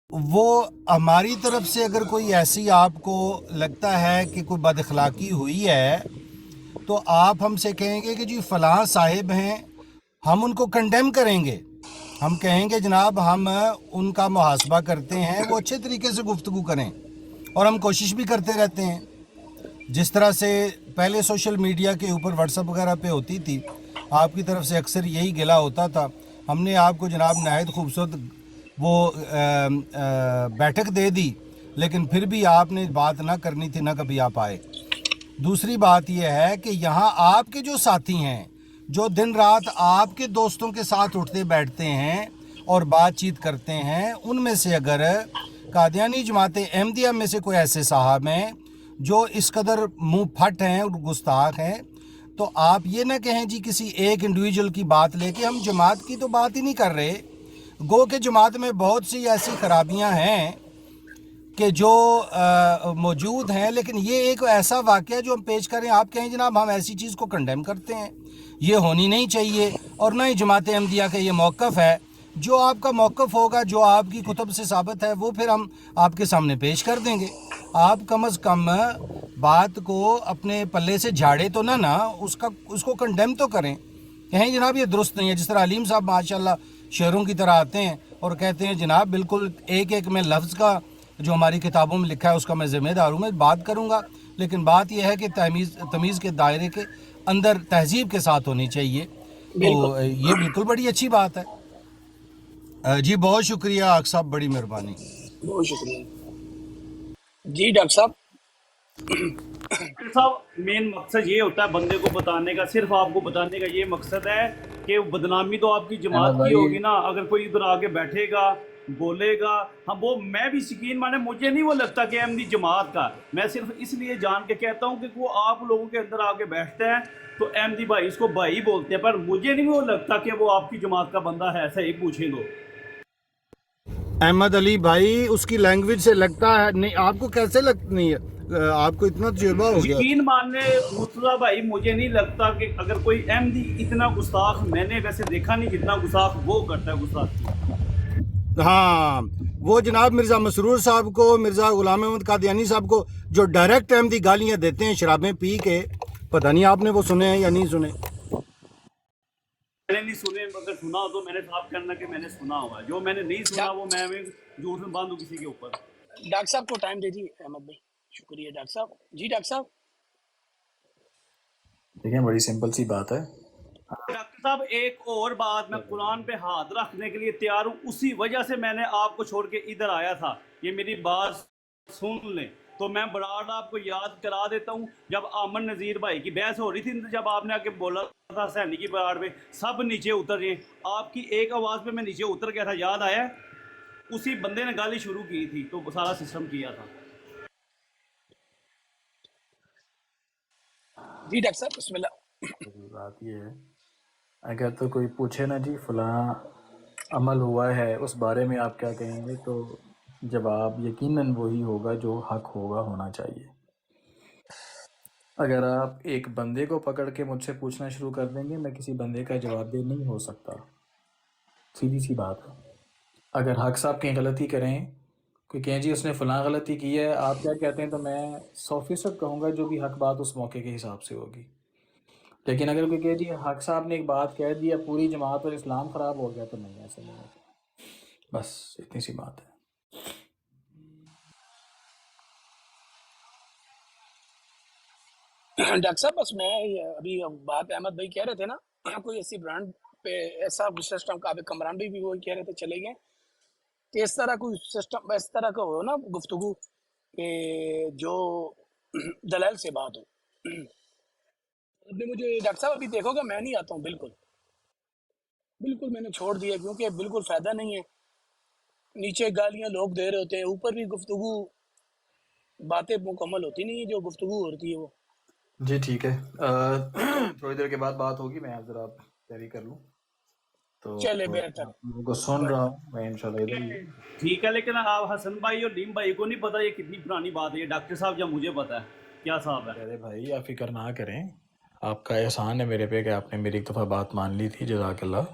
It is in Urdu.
وہ ہماری طرف سے اگر کوئی ایسی آپ کو لگتا ہے کہ کوئی بد اخلاقی ہوئی ہے تو آپ ہم سے کہیں گے کہ جی فلاں صاحب ہیں، ہم ان کو کنڈیم کریں گے، ہم کہیں گے جناب ہم ان کا محاسبہ کرتے ہیں، وہ اچھے طریقے سے گفتگو کریں، اور ہم کوشش بھی کرتے رہتے ہیں۔ جس طرح سے پہلے سوشل میڈیا کے اوپر واٹس ایپ وغیرہ پہ ہوتی تھی، آپ کی طرف سے اکثر یہی گلہ ہوتا تھا، ہم نے آپ کو جناب نہایت خوبصورت وہ بیٹھک دے دی، لیکن پھر بھی آپ نے بات نہ کرنی تھی، نہ کبھی آپ آئے۔ دوسری بات یہ ہے کہ یہاں آپ کے جو ساتھی ہیں، جو دن رات آپ کے دوستوں کے ساتھ اٹھتے بیٹھتے ہیں اور بات چیت کرتے ہیں، ان میں سے اگر قادیانی جماعت احمدیہ میں سے کوئی ایسے صاحب ہیں جو اس قدر منہ پھٹ ہیں اور گستاخ ہیں، تو آپ یہ نہ کہیں جی کسی ایک انڈیویجول کی بات لے کے، ہم جماعت کی تو بات ہی نہیں کر رہے، گو کہ جماعت میں بہت سی ایسی خرابیاں ہیں کہ جو موجود ہیں، لیکن یہ ایک ایسا واقعہ جو ہم پیش کریں، آپ کہیں جناب ہم ایسی چیز کو کنڈیم کرتے ہیں، یہ ہونی نہیں چاہیے، اور نہ ہی جماعت احمدیہ کا یہ موقف ہے۔ جو آپ کا موقف ہوگا، جو آپ کی کتب سے ثابت ہے، وہ پھر ہم آپ کے سامنے پیش کر دیں گے۔ آپ کم از کم بات کو اپنے پلے سے جھاڑے تو نہ اس کو کنڈیم تو کریں، کہیں جناب یہ درست نہیں ہے۔ جس طرح علیم صاحب ماشاءاللہ شعروں کی طرح آتے ہیں اور کہتے ہیں جناب بالکل ایک ایک میں لفظ کا جو ہماری کتابوں میں لکھا ہے اس کا میں ذمہ دار ہوں، میں بات کروں گا، لیکن بات یہ ہے کہ تمیز کے دائرے کے اندر تہذیب کے ساتھ ہونی چاہیے، تو بالکل یہ بالکل بڑی اچھی بات ہے۔ جی بہت شکریہ آق صاحب، بڑی مہربانی۔ بہت شکریہ جی ڈاکٹر صاحب۔ ڈاکٹر صاحب مین مقصد یہ ہوتا ہے بندے کو بتانے کا، صرف آپ کو بتانے کا یہ مقصد ہے کہ بدنامی تو آپ کی احمد جماعت کی بھائی ہوگی نا، اگر کوئی ادھر آگے بیٹھے گا بولے گا، ہم وہ میں بھی یقین مانے مجھے نہیں وہ لگتا کہ احمدی جماعت کا، میں صرف اس لیے جان کے کہتا ہوں کہ وہ آپ لوگوں کے اندر آگے بیٹھتے ہیں تو احمدی بھائی اس کو بھائی بولتے ہیں، پر مجھے نہیں وہ لگتا کہ وہ آپ کی جماعت کا بندہ ہے، ایسا ہی پوچھیں گے۔ احمد علی بھائی اس کی لینگویج سے لگتا ہے نہیں، آپ کو کیسے نہیں ہے؟ آپ کو اتنا تجربہ ہو گیا؟ یقین مان لے مرتضیٰ بھائی، مجھے نہیں لگتا کہ اگر کوئی احمدی اتنا گستاخ میں نے ویسے دیکھا نہیں جتنا گستاخ وہ کرتا ہے گستاخی۔ ہاں، وہ جناب مرزا مسرور صاحب کو، مرزا غلام احمد قادیانی صاحب کو جو ڈائریکٹ احمدی گالیاں دیتے ہیں شرابیں پی کے، پتہ نہیں آپ نے وہ سنے ہیں یا نہیں سنے۔ میں نے نہیں سنے، اگر سنا ہو تو میں نے صاف کرنا کہ میں نے سنا ہوا ہے، جو میں نے نہیں سنا وہ میں جھوٹ میں باندھ دوں کسی کے اوپر۔ ڈاکٹر صاحب کو ٹائم دے دیجیے احمد بھائی، شکریہ ڈاکٹر صاحب۔ جی ڈاکٹر صاحب۔ دیکھیں بڑی سمپل سی بات ہے۔ ڈاکٹر صاحب ایک اور بات، میں قرآن پہ ہاتھ رکھنے کے لیے تیار ہوں، اسی وجہ سے میں نے آپ کو چھوڑ کے ادھر آیا تھا، یہ میری بات سن لیں تو میں براڈ آپ کو یاد کرا دیتا ہوں، جب آمن نذیر بھائی کی بحث ہو رہی تھی، جب آپ نے آ کے بولا تھا سینی کی براڈ پہ سب نیچے اتر جائیں، آپ کی ایک آواز پہ میں نیچے اتر گیا تھا، یاد آیا ہے؟ اسی بندے نے گالی شروع کی تھی تو سارا سسٹم کیا تھا۔ جی ڈاکٹر صاحب بسم اللہ۔ بات یہ ہے، اگر تو کوئی پوچھے نا جی فلاں عمل ہوا ہے اس بارے میں آپ کیا کہیں گے، تو جواب یقیناً وہی ہوگا جو حق ہوگا، ہونا چاہیے۔ اگر آپ ایک بندے کو پکڑ کے مجھ سے پوچھنا شروع کر دیں گے، میں کسی بندے کا جواب دہ نہیں ہو سکتا، سیدھی سی بات ہے۔ اگر حق صاحب کہیں غلطی کریں، کوئی کہیں جی اس نے فلاں غلطی کی ہے، آپ کیا کہتے ہیں، تو میں 100% کہوں گا جو بھی حق بات اس موقع کے حساب سے ہوگی۔ لیکن اگر کوئی کہے جی حق صاحب نے ایک بات کہہ دی ہے پوری جماعت اور اسلام خراب ہو گیا، تو نہیں، ایسا نہیں ہوتا، بس اتنی سی بات ہے۔ ڈاکٹر صاحب بس میں ابھی بات احمد بھائی کہہ رہے تھے نا، کوئی ایسی برانڈ پہ ایسا سسٹم کا کمران بھی وہی کہہ رہے تھے چلے گئے کہ اس طرح کوئی سسٹم اس طرح کا ہو نا گفتگو کہ جو دلائل سے بات ہو۔ ابھی مجھے ڈاکٹر صاحب ابھی دیکھو گا میں نہیں آتا ہوں، بالکل میں نے چھوڑ دیا کیونکہ بالکل فائدہ نہیں ہے، نیچے گالیاں لوگ دے رہے ہوتے ہیں، اوپر بھی گفتگو باتیں مکمل ہوتی نہیں ہے، جو گفتگو ہوتی ہے وہ۔ جی ٹھیک ہے، تھوڑی دیر کے بعد بات ہوگی، میں ذرا تیاری کر لوں، تو چلے آپ بہتر۔ لوگوں کو سن رہا ہوں میں انشاءاللہ ادھر ہی۔ ٹھیک ہے، لیکن آپ حسن بھائی اور لیم بھائی کو نہیں پتا یہ کتنی پرانی بات ہے، یہ ڈاکٹر صاحب جب مجھے پتا ہے کیا صاحب ہے۔ ارے بھائی آپ فکر نہ کریں، آپ کا احسان ہے میرے پہ کہ آپ نے میری ایک دفعہ بات مان لی تھی، جزاک اللہ۔